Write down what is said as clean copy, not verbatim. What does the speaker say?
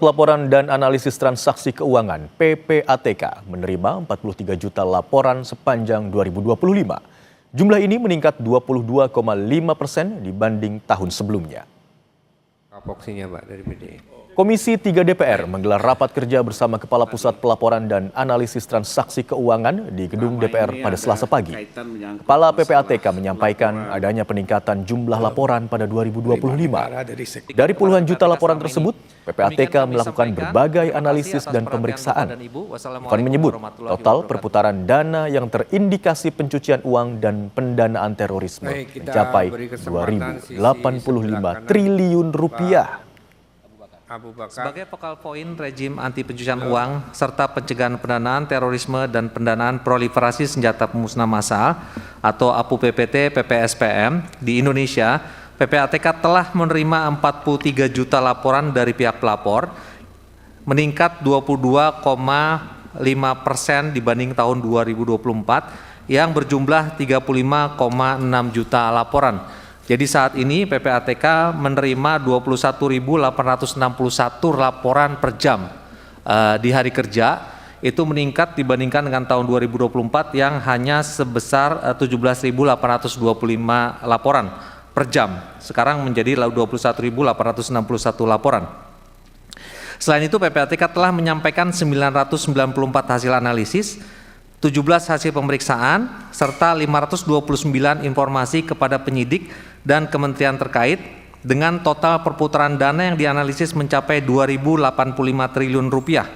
Pelaporan dan Analisis Transaksi Keuangan (PPATK) menerima 43 juta laporan sepanjang 2025. Jumlah ini meningkat 22,5% dibanding tahun sebelumnya. Kapoksinya Pak dari BDI. Komisi 3 DPR menggelar rapat kerja bersama Kepala Pusat Pelaporan dan Analisis Transaksi Keuangan di Gedung DPR pada Selasa pagi. Kepala PPATK menyampaikan adanya peningkatan jumlah laporan pada 2025. Dari puluhan juta laporan tersebut, PPATK melakukan berbagai analisis dan pemeriksaan. Bukan menyebut total perputaran dana yang terindikasi pencucian uang dan pendanaan terorisme mencapai 2.085 triliun rupiah. Sebagai focal point rejim anti pencucian uang serta pencegahan pendanaan terorisme dan pendanaan proliferasi senjata pemusnah massal atau APU PPT PPSPM di Indonesia, PPATK telah menerima 43 juta laporan dari pihak pelapor, meningkat 22,5% dibanding tahun 2024 yang berjumlah 35,6 juta laporan. Jadi saat ini PPATK menerima 21.861 laporan per jam di hari kerja, itu meningkat dibandingkan dengan tahun 2024 yang hanya sebesar 17.825 laporan per jam. Sekarang menjadi 21.861 laporan. Selain itu PPATK telah menyampaikan 994 hasil analisis, 17 hasil pemeriksaan, serta 529 informasi kepada penyidik dan kementerian terkait dengan total perputaran dana yang dianalisis mencapai 2.085 triliun rupiah.